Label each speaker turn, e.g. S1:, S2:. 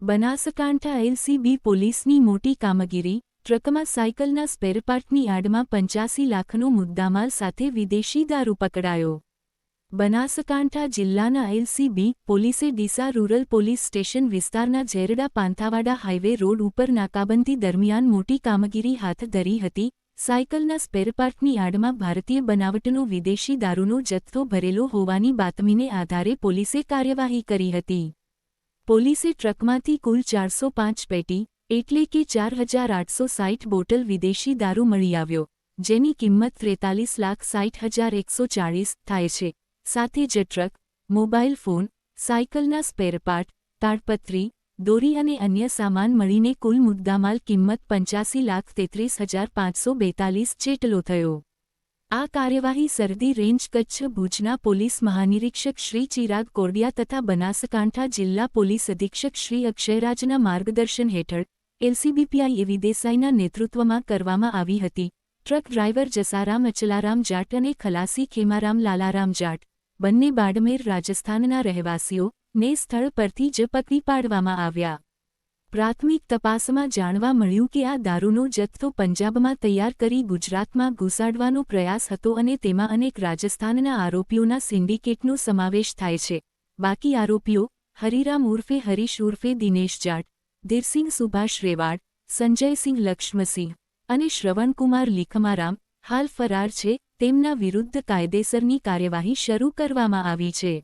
S1: Banaskantha LCB પોલીસની મોટી કામગીરી, ટ્રકમાં સાયકલના સ્પેરપાર્ટની આડમાં 85 લાખનો મુદ્દામાલ સાથે વિદેશી દારૂ પકડાયો. બનાસકાંઠા જિલ્લાના એલસીબી પોલીસે ડીસા રૂરલ પોલીસ સ્ટેશન વિસ્તારના ઝેરડા પાંથાવાડા હાઇવે રોડ ઉપર નાકાબંધી દરમિયાન મોટી કામગીરી હાથ ધરી હતી. સાયકલના સ્પેરપાર્ટની આડમાં ભારતીય બનાવટનો વિદેશી દારૂનો જથ્થો ભરેલો હોવાની બાતમીને આધારે પોલીસે કાર્યવાહી કરી હતી. પોલીસે ટ્રકમાંથી કુલ 405 પેટી એટલે કે 4860 બોટલ વિદેશી દારૂ મળી આવ્યો, જેની કિંમત 43,60,140 થાય છે. સાથે જ ટ્રક, મોબાઈલ ફોન, સાયકલના સ્પેરપાર્ટ, તાડપત્રી, દોરી અને અન્ય સામાન મળીને કુલ મુદ્દામાલ કિંમત 85,33,542 જેટલો થયો. આ કાર્યવાહી સરહદી રેન્જ કચ્છ ભુજના પોલીસ મહાનિરીક્ષક શ્રી ચિરાગ કોરડિયા તથા બનાસકાંઠા જિલ્લા પોલીસ અધિક્ષક શ્રી અક્ષયરાજના માર્ગદર્શન હેઠળ એલસીબી પીઆઈ એવી દેસાઈના નેતૃત્વમાં કરવામાં આવી હતી. ટ્રક ડ્રાઈવર જસારામ અચલારામ જાટ અને ખલાસી ખેમારામ લાલારામ જાટ બંને બાડમેર રાજસ્થાનના રહેવાસીઓ ને સ્થળ પરથી જ પકડી પાડવામાં આવ્યા. પ્રાથમિક તપાસમાં જાણવા મળ્યું કે આ દારૂનો જથ્થો પંજાબમાં તૈયાર કરી ગુજરાતમાં ઘુસાડવાનો પ્રયાસ હતો અને તેમાં અનેક રાજસ્થાનના આરોપીઓના સિન્ડિકેટનો સમાવેશ થાય છે. બાકી આરોપીઓ હરિરામ ઉર્ફે હરીશ ઉર્ફે દિનેશ જાટ, ધીરસિંહ સુભાષ રેવાડ, સંજયસિંહ લક્ષ્મસિંહ અને શ્રવણકુમાર લીખમારામ હાલ ફરાર છે. તેમના વિરુદ્ધ કાયદેસરની કાર્યવાહી શરૂ કરવામાં આવી છે.